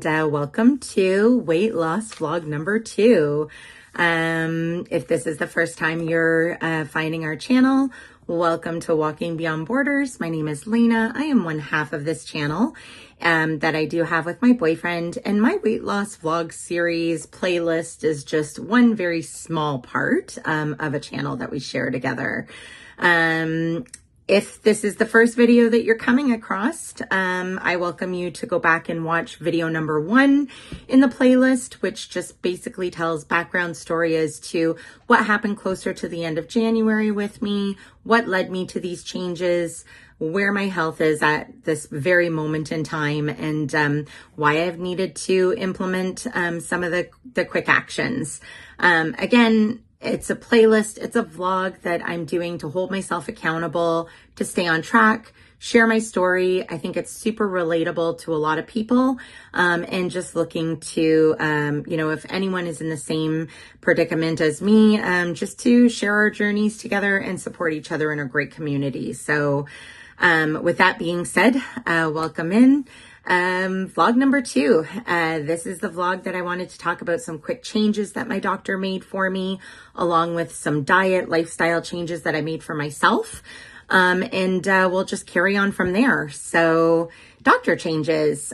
welcome to weight loss vlog number 2. If this is the first time you're finding our channel, welcome to Walking Beyond Borders. My name is Lena. I am one half of this channel that I do have with my boyfriend, and my weight loss vlog series playlist is just one very small part of a channel that we share together. If this is the first video that you're coming across, I welcome you to go back and watch video number 1 in the playlist, which just basically tells background story as to what happened closer to the end of January with me, what led me to these changes, where my health is at this very moment in time, and why I've needed to implement some of the quick actions. Again, it's a playlist, it's a vlog that I'm doing to hold myself accountable, to stay on track, share my story. I think it's super relatable to a lot of people, and just looking to, if anyone is in the same predicament as me, just to share our journeys together and support each other in a great community. So with that being said, welcome in. Vlog number 2. This is the vlog that I wanted to talk about some quick changes that my doctor made for me, along with some diet, lifestyle changes that I made for myself. And we'll just carry on from there. So doctor changes.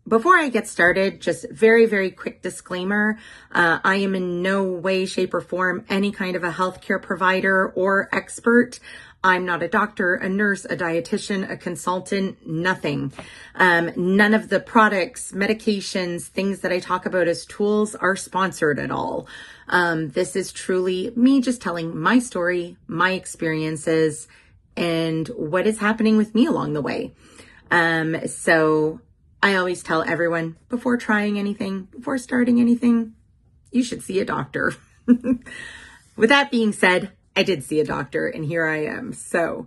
Before I get started, just very, very quick disclaimer. I am in no way, shape, or form any kind of a healthcare provider or expert. I'm not a doctor, a nurse, a dietitian, a consultant, nothing. None of the products, medications, things that I talk about as tools are sponsored at all. This is truly me just telling my story, my experiences, and what is happening with me along the way. So I always tell everyone, before trying anything, before starting anything, you should see a doctor. With that being said, I did see a doctor, and here I am. So,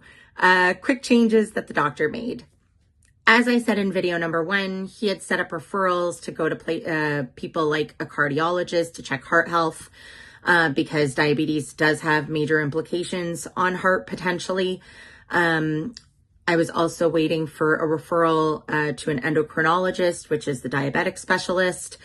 quick changes that the doctor made. As I said in video number 1, he had set up referrals to go to people like a cardiologist to check heart health, because diabetes does have major implications on heart potentially. I was also waiting for a referral to an endocrinologist, which is the diabetic specialist.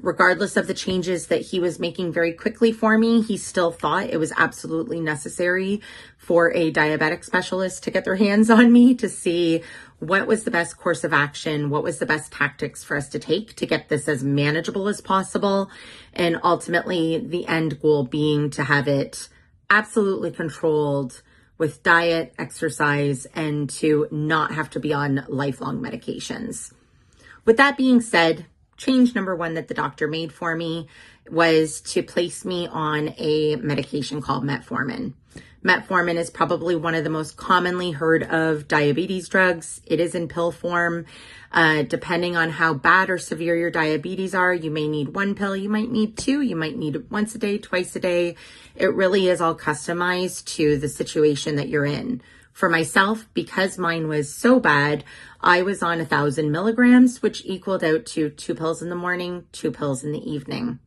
Regardless of the changes that he was making very quickly for me, he still thought it was absolutely necessary for a diabetic specialist to get their hands on me to see what was the best course of action, what was the best tactics for us to take to get this as manageable as possible, and ultimately the end goal being to have it absolutely controlled with diet, exercise, and to not have to be on lifelong medications. With that being said, change number 1 that the doctor made for me was to place me on a medication called metformin. Metformin is probably one of the most commonly heard of diabetes drugs. It is in pill form. Depending on how bad or severe your diabetes are, you may need 1 pill, you might need 2, you might need it once a day, twice a day. It really is all customized to the situation that you're in. For myself, because mine was so bad, I was on 1,000 milligrams, which equaled out to 2 pills in the morning, 2 pills in the evening.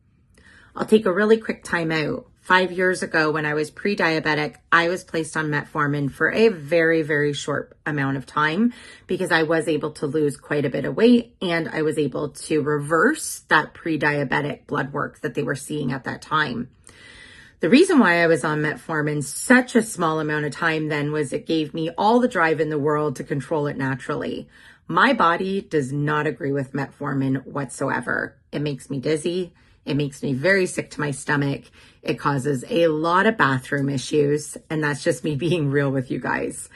I'll take a really quick time out. 5 years ago, when I was pre-diabetic, I was placed on metformin for a very, very short amount of time because I was able to lose quite a bit of weight, and I was able to reverse that pre-diabetic blood work that they were seeing at that time. The reason why I was on metformin such a small amount of time then was it gave me all the drive in the world to control it naturally. My body does not agree with metformin whatsoever. It makes me dizzy. It makes me very sick to my stomach. It causes a lot of bathroom issues, and that's just me being real with you guys.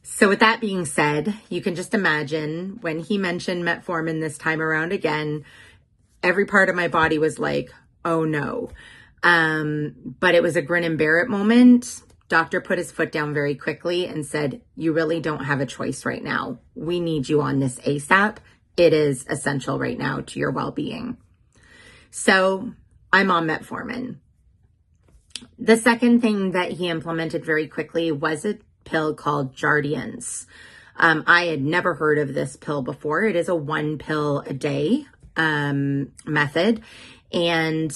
So with that being said, you can just imagine when he mentioned metformin this time around again, every part of my body was like, oh no. But it was a grin and bear it moment. Doctor put his foot down very quickly and said, you really don't have a choice right now. We need you on this ASAP. It is essential right now to your well-being. So I'm on metformin. The second thing that he implemented very quickly was a pill called Jardiance. I had never heard of this pill before. It is a 1 pill a day method. And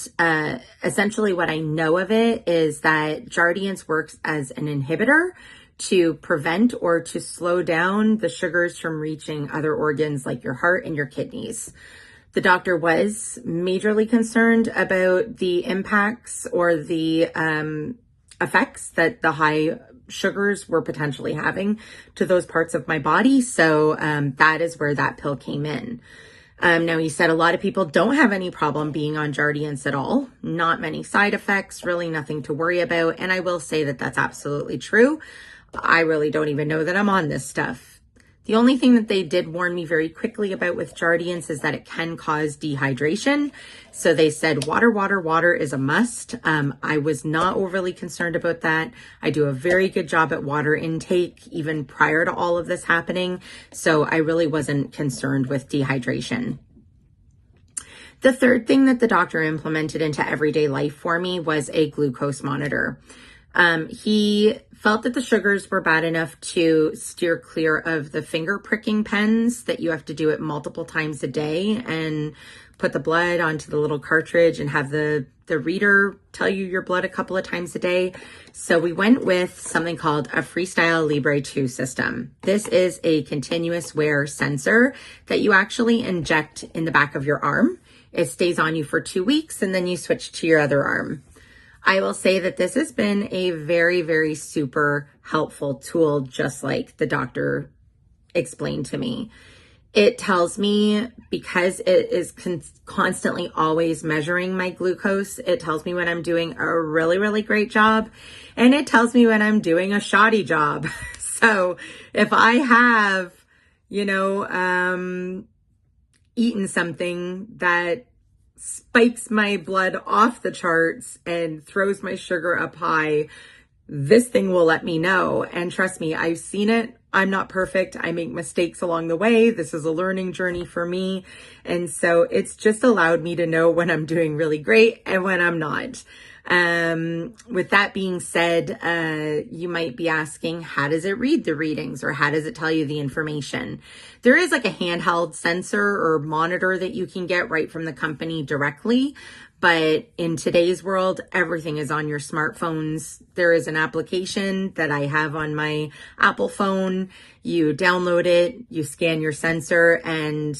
essentially what I know of it is that Jardiance works as an inhibitor to prevent or to slow down the sugars from reaching other organs like your heart and your kidneys. The doctor was majorly concerned about the impacts or the effects that the high sugars were potentially having to those parts of my body. So that is where that pill came in. Now, he said a lot of people don't have any problem being on Jardiance at all. Not many side effects, really nothing to worry about. And I will say that that's absolutely true. I really don't even know that I'm on this stuff. The only thing that they did warn me very quickly about with Jardiance is that it can cause dehydration. So they said water, water, water is a must. I was not overly concerned about that. I do a very good job at water intake even prior to all of this happening. So I really wasn't concerned with dehydration. The third thing that the doctor implemented into everyday life for me was a glucose monitor. He felt that the sugars were bad enough to steer clear of the finger pricking pens that you have to do it multiple times a day and put the blood onto the little cartridge and have the reader tell you your blood a couple of times a day. So we went with something called a Freestyle Libre 2 system. This is a continuous wear sensor that you actually inject in the back of your arm. It stays on you for 2 weeks and then you switch to your other arm. I will say that this has been a very, very super helpful tool, just like the doctor explained to me. It tells me, because it is constantly always measuring my glucose, it tells me when I'm doing a really, really great job, and it tells me when I'm doing a shoddy job. So if I have, eaten something that spikes my blood off the charts and throws my sugar up high, this thing will let me know. And trust me, I've seen it. I'm not perfect. I make mistakes along the way. This is a learning journey for me. And so it's just allowed me to know when I'm doing really great and when I'm not. With that being said, you might be asking, how does it read the readings, or how does it tell you the information? There is like a handheld sensor or monitor that you can get right from the company directly. But in today's world, everything is on your smartphones. There is an application that I have on my Apple phone. You download it, you scan your sensor, and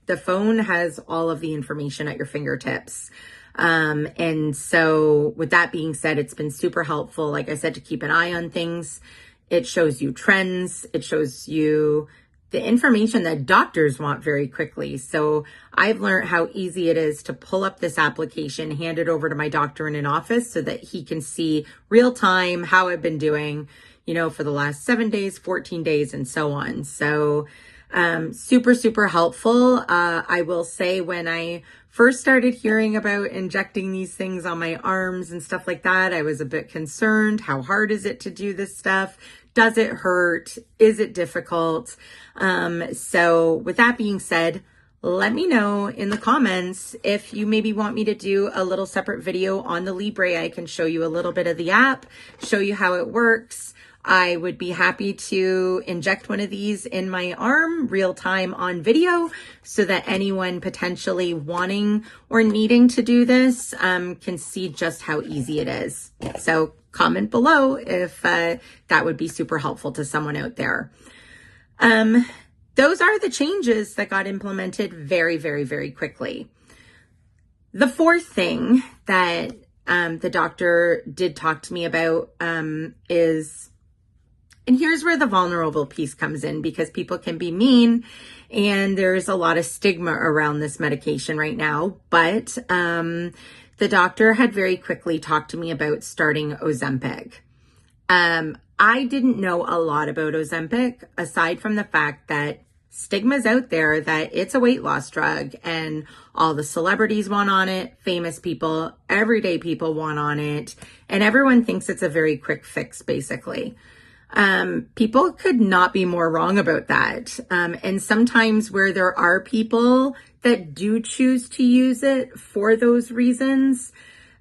the phone has all of the information at your fingertips. And so with that being said, it's been super helpful, like I said, to keep an eye on things. It shows you trends. It shows you the information that doctors want very quickly. So I've learned how easy it is to pull up this application, hand it over to my doctor in an office so that he can see real time how I've been doing, for the last 7 days, 14 days, and so on. So super, super helpful. I will say, when I first started hearing about injecting these things on my arms and stuff like that, I was a bit concerned. How hard is it to do this stuff? Does it hurt? Is it difficult? So with that being said, let me know in the comments if you maybe want me to do a little separate video on the Libre. I can show you a little bit of the app, show you how it works. I would be happy to inject one of these in my arm real time on video so that anyone potentially wanting or needing to do this can see just how easy it is. So comment below if that would be super helpful to someone out there. Those are the changes that got implemented very, very, very quickly. The fourth thing that the doctor did talk to me about is, and here's where the vulnerable piece comes in, because people can be mean and there's a lot of stigma around this medication right now. But the doctor had very quickly talked to me about starting Ozempic. I didn't know a lot about Ozempic, aside from the fact that stigma's out there that it's a weight loss drug and all the celebrities want on it, famous people, everyday people want on it, and everyone thinks it's a very quick fix, basically. People could not be more wrong about that. And sometimes where there are people that do choose to use it for those reasons,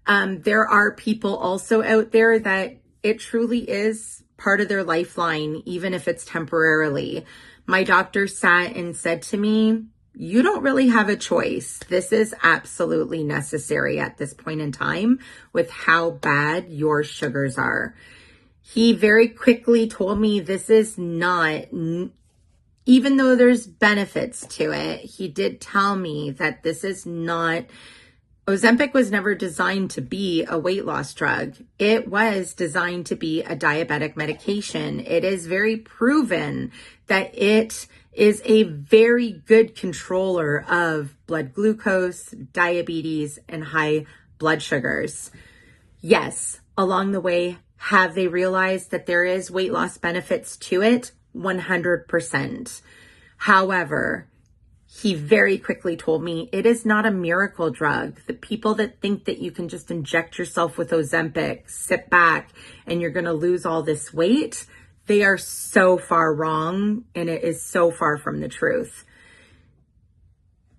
there are people also out there that it truly is part of their lifeline, even if it's temporarily. My doctor sat and said to me, you don't really have a choice. This is absolutely necessary at this point in time with how bad your sugars are. He very quickly told me this is not, even though there's benefits to it, he did tell me that this is not, Ozempic was never designed to be a weight loss drug. It was designed to be a diabetic medication. It is very proven that it is a very good controller of blood glucose, diabetes, and high blood sugars. Yes, along the way, have they realized that there is weight loss benefits to it? 100%. However, he very quickly told me it is not a miracle drug. The people that think that you can just inject yourself with Ozempic, sit back, and you're going to lose all this weight, they are so far wrong, and it is so far from the truth.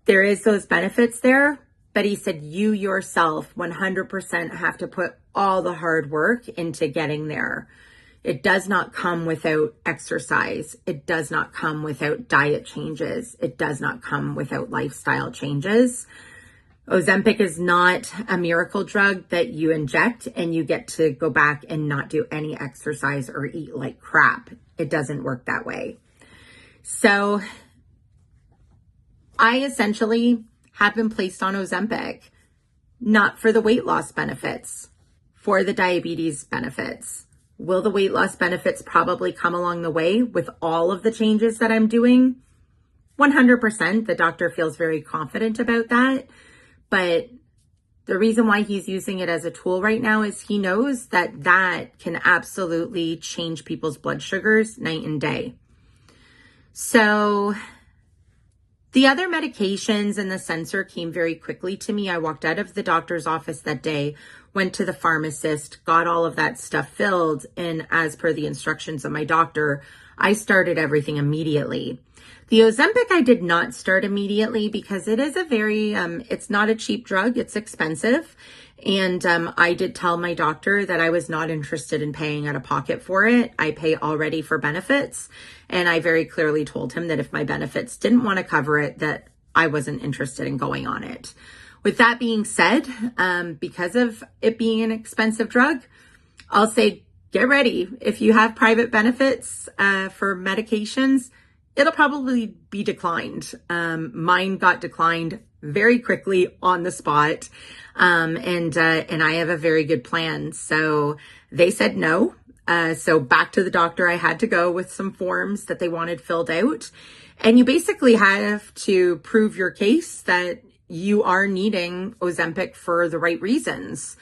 There is those benefits there, but he said you yourself 100% have to put all the hard work into getting there. It does not come without exercise. It does not come without diet changes. It does not come without lifestyle changes. Ozempic is not a miracle drug that you inject and you get to go back and not do any exercise or eat like crap. It doesn't work that way. So I essentially have been placed on Ozempic, not for the weight loss benefits, for the diabetes benefits. Will the weight loss benefits probably come along the way with all of the changes that I'm doing? 100%. The doctor feels very confident about that. But the reason why he's using it as a tool right now is he knows that that can absolutely change people's blood sugars night and day. So the other medications and the sensor came very quickly to me. I walked out of the doctor's office that day, went to the pharmacist, got all of that stuff filled, and as per the instructions of my doctor, I started everything immediately. The Ozempic I did not start immediately because it is a very, it's not a cheap drug, it's expensive. And I did tell my doctor that I was not interested in paying out of pocket for it. I pay already for benefits. And I very clearly told him that if my benefits didn't want to cover it, that I wasn't interested in going on it. With that being said, because of it being an expensive drug, I'll say, get ready. If you have private benefits for medications, it'll probably be declined. Mine got declined very quickly on the spot. And I have a very good plan. So they said no. So back to the doctor, I had to go with some forms that they wanted filled out. And you basically have to prove your case that you are needing Ozempic for the right reasons.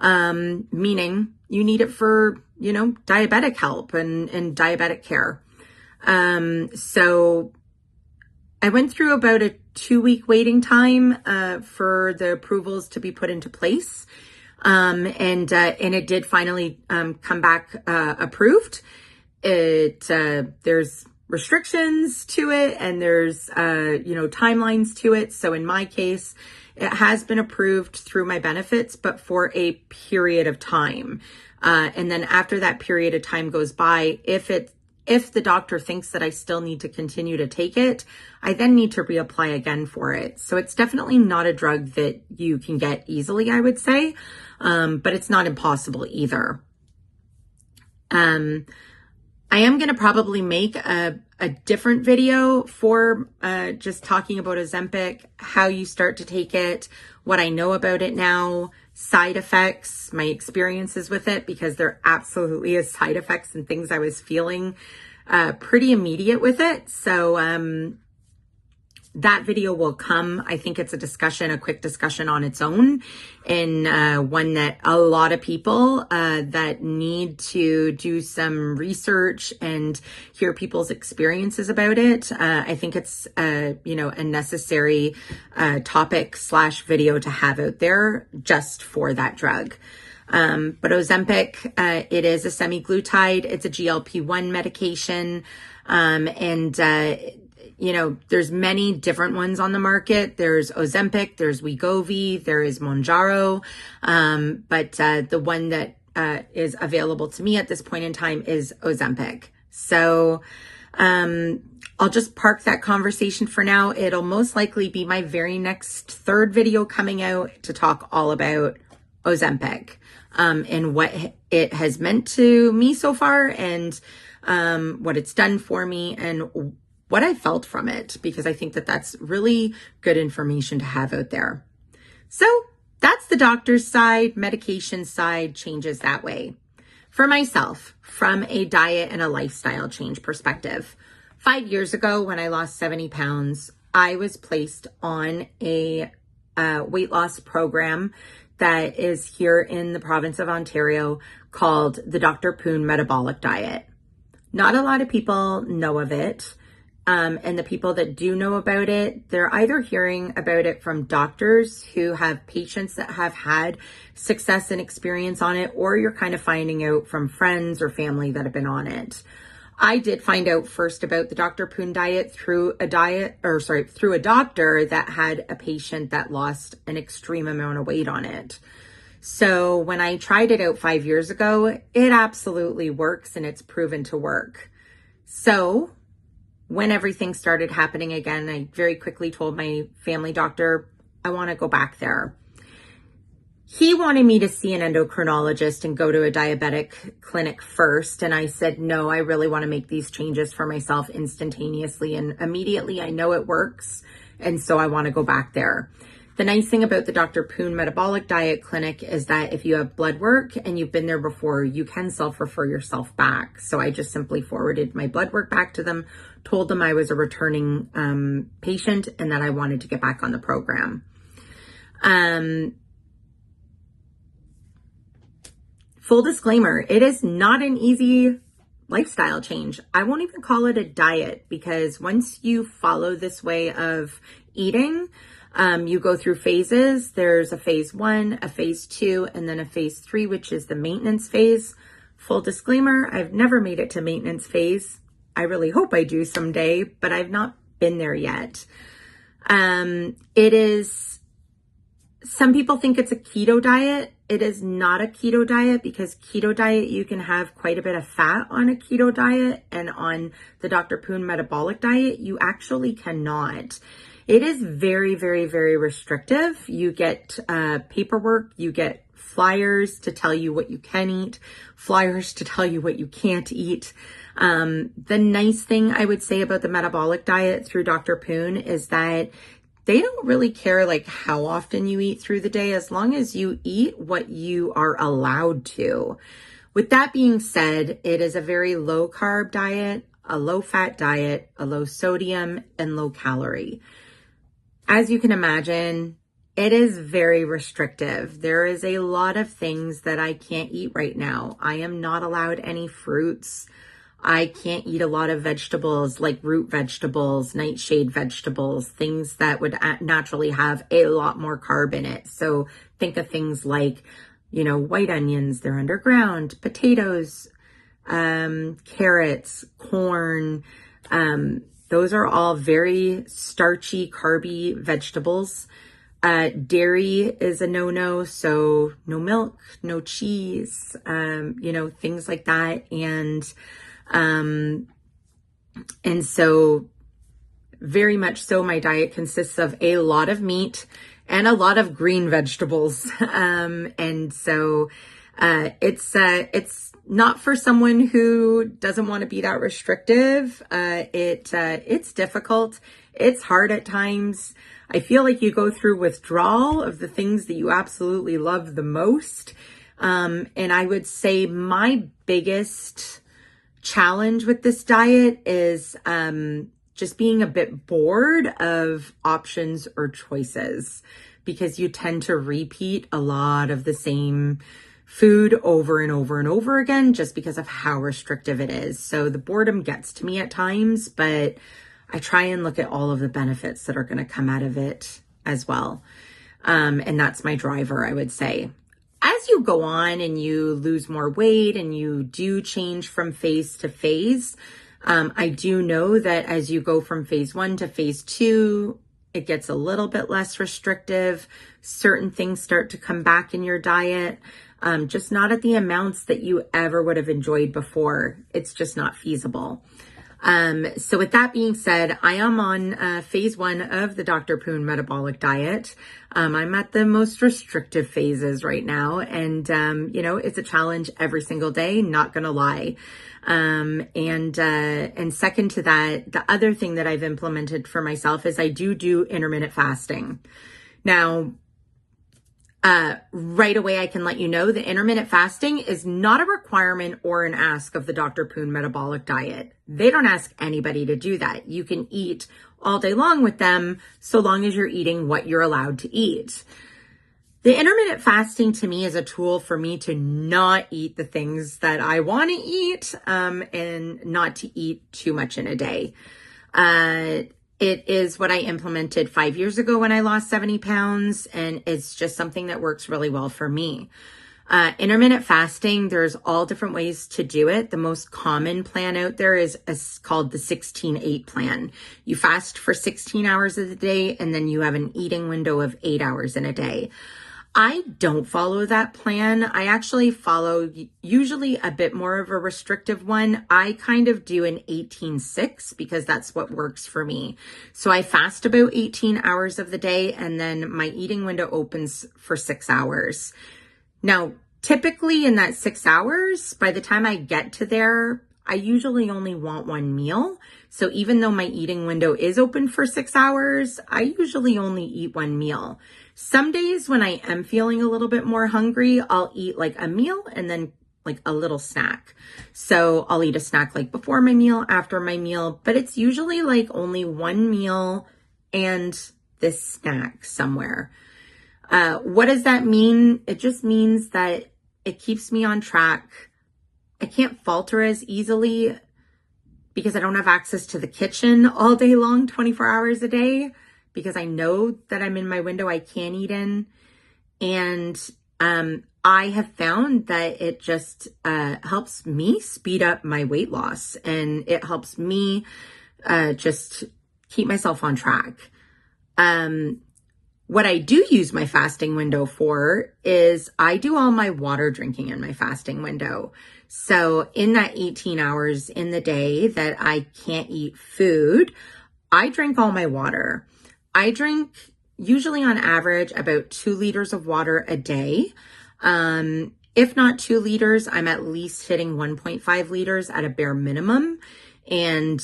Meaning you need it for, diabetic help and diabetic care. So I went through about a 2-week waiting time for the approvals to be put into place. And it did finally come back approved. There's restrictions to it and there's timelines to it. So in my case, it has been approved through my benefits, but for a period of time. And then after that period of time goes by, if the doctor thinks that I still need to continue to take it, I then need to reapply again for it. So it's definitely not a drug that you can get easily, I would say, but it's not impossible either. I am going to probably make a different video for just talking about Ozempic, how you start to take it, what I know about it now, side effects, my experiences with it, because there absolutely is side effects and things I was feeling pretty immediate with it. So that video will come. I think it's a quick discussion on its own, and one that a lot of people that need to do some research and hear people's experiences about it. I think it's a necessary topic / video to have out there just for that drug. But Ozempic, it is a semaglutide. It's a GLP-1 medication, there's many different ones on the market. There's Ozempic, there's Wegovy, there is Mounjaro. But the one that is available to me at this point in time is Ozempic. So I'll just park that conversation for now. It'll most likely be my very next third video coming out to talk all about Ozempic, and what it has meant to me so far, and what it's done for me, and what I felt from it, because I think that that's really good information to have out there. So that's the doctor's side, medication side, changes that way. For myself, from a diet and a lifestyle change perspective, 5 years ago when I lost 70 pounds, I was placed on a weight loss program that is here in the province of Ontario called the Dr. Poon Metabolic Diet. Not a lot of people know of it. And the people that do know about it, they're either hearing about it from doctors who have patients that have had success and experience on it, or you're kind of finding out from friends or family that have been on it. I did find out first about the Dr. Poon diet through a doctor that had a patient that lost an extreme amount of weight on it. So when I tried it out 5 years ago, it absolutely works, and it's proven to work. So when everything started happening again, I very quickly told my family doctor, I want to go back there. He wanted me to see an endocrinologist and go to a diabetic clinic first. And I said, no, I really want to make these changes for myself instantaneously and immediately. I know it works. And so I want to go back there. The nice thing about the Dr. Poon Metabolic Diet Clinic is that if you have blood work and you've been there before, you can self-refer yourself back. So I just simply forwarded my blood work back to them, told them I was a returning patient and that I wanted to get back on the program. Full disclaimer, it is not an easy lifestyle change. I won't even call it a diet, because once you follow this way of eating, you go through phases. There's a phase 1, a phase 2, and then a phase 3, which is the maintenance phase. Full disclaimer, I've never made it to maintenance phase. I really hope I do someday, but I've not been there yet. Some people think it's a keto diet. It is not a keto diet, because keto diet, you can have quite a bit of fat on a keto diet, and on the Dr. Poon Metabolic Diet, you actually cannot. It is very, very, very restrictive. You get paperwork, you get flyers to tell you what you can eat, flyers to tell you what you can't eat. The nice thing I would say about the metabolic diet through Dr. Poon is that they don't really care like how often you eat through the day, as long as you eat what you are allowed to. With that being said, it is a very low carb diet, a low fat diet, a low sodium, and low calorie. As you can imagine, it is very restrictive. There is a lot of things that I can't eat right now. I am not allowed any fruits. I can't eat a lot of vegetables like root vegetables, nightshade vegetables, things that would naturally have a lot more carb in it. So think of things like, white onions, they're underground, potatoes, carrots, corn. Those are all very starchy, carby vegetables. Dairy is a no-no, so no milk, no cheese, things like that. And so very much so my diet consists of a lot of meat and a lot of green vegetables. And so it's not for someone who doesn't want to be that restrictive. It's difficult. It's hard at times. I feel like you go through withdrawal of the things that you absolutely love the most. And I would say my biggest challenge with this diet is just being a bit bored of options or choices, because you tend to repeat a lot of the same food over and over and over again, just because of how restrictive it is. So the boredom gets to me at times, but I try and look at all of the benefits that are going to come out of it as well. And that's my driver, I would say. As you go on and you lose more weight and you do change from phase to phase, I do know that as you go from phase 1 to phase 2, it gets a little bit less restrictive. Certain things start to come back in your diet, just not at the amounts that you ever would have enjoyed before. It's just not feasible. So with that being said, I am on phase 1 of the Dr. Poon metabolic diet. I'm at the most restrictive phases right now, and it's a challenge every single day, not gonna lie. And second to that, the other thing that I've implemented for myself is I do intermittent fasting. Now, right away, I can let you know the intermittent fasting is not a requirement or an ask of the Dr. Poon metabolic diet. They don't ask anybody to do that. You can eat all day long with them so long as you're eating what you're allowed to eat. The intermittent fasting to me is a tool for me to not eat the things that I want to eat, and not to eat too much in a day. It is what I implemented 5 years ago when I lost 70 pounds, and it's just something that works really well for me. Intermittent fasting, there's all different ways to do it. The most common plan out there is called the 16-8 plan. You fast for 16 hours of the day, and then you have an eating window of 8 hours in a day. I don't follow that plan. I actually follow usually a bit more of a restrictive one. I kind of do an 18-6 because that's what works for me. So I fast about 18 hours of the day, and then my eating window opens for 6 hours. Now, typically in that 6 hours, by the time I get to there, I usually only want one meal. So even though my eating window is open for 6 hours, I usually only eat one meal. Some days when I am feeling a little bit more hungry, I'll eat like a meal and then like a little snack. So I'll eat a snack like before my meal, after my meal, but it's usually like only one meal and this snack somewhere. What does that mean? It just means that it keeps me on track. I can't falter as easily because I don't have access to the kitchen all day long, 24 hours a day, because I know that I'm in my window I can eat in. And I have found that it just helps me speed up my weight loss, and it helps me just keep myself on track. What I do use my fasting window for is I do all my water drinking in my fasting window. So in that 18 hours in the day that I can't eat food, I drink all my water. I drink usually on average about 2 liters of water a day. If not 2 liters, I'm at least hitting 1.5 liters at a bare minimum. And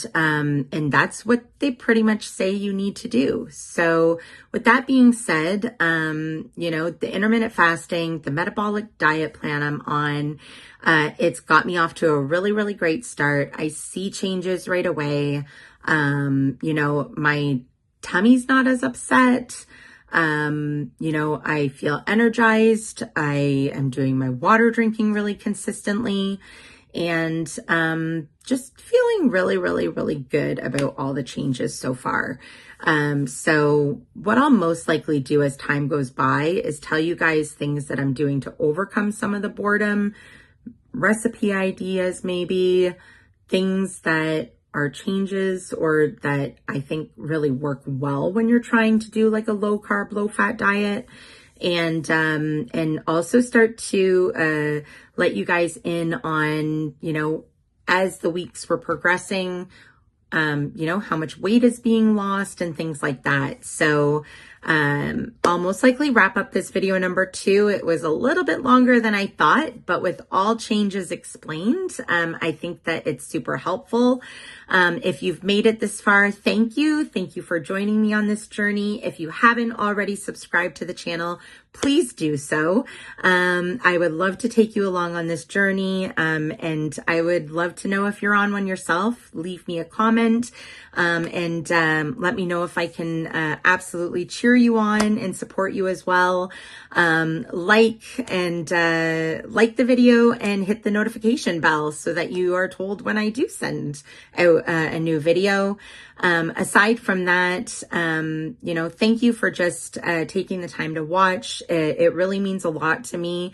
that's what they pretty much say you need to do. So with that being said, the intermittent fasting, the metabolic diet plan I'm on, it's got me off to a really, really great start. I see changes right away. My tummy's not as upset. I feel energized. I am doing my water drinking really consistently, and just feeling really, really, really good about all the changes so far. So what I'll most likely do as time goes by is tell you guys things that I'm doing to overcome some of the boredom, recipe ideas, maybe things that are changes or that I think really work well when you're trying to do like a low carb, low fat diet. And also start to let you guys in on, as the weeks were progressing, how much weight is being lost and things like that. So I'll most likely wrap up this video number 2. It was a little bit longer than I thought, but with all changes explained, I think that it's super helpful. If you've made it this far, thank you. Thank you for joining me on this journey. If you haven't already subscribed to the channel, please do so. I would love to take you along on this journey. And I would love to know if you're on one yourself. Leave me a comment, and let me know if I can absolutely cheer you on and support you as well. Like the video and hit the notification bell so that you are told when I do send out a new video. Aside from that, thank you for just taking the time to watch. It really means a lot to me.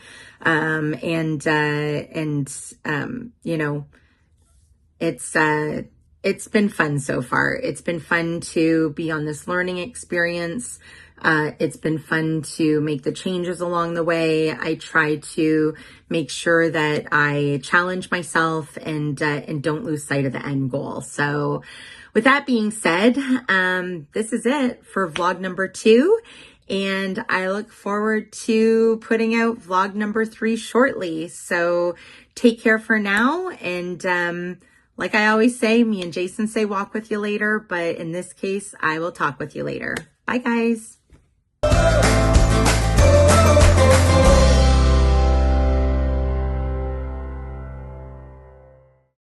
It's been fun so far. It's been fun to be on this learning experience. It's been fun to make the changes along the way. I try to make sure that I challenge myself and don't lose sight of the end goal. So with that being said, this is it for vlog number 2. And I look forward to putting out vlog number 3 shortly. So take care for now. And like I always say, me and Jason say walk with you later. But in this case, I will talk with you later. Bye, guys.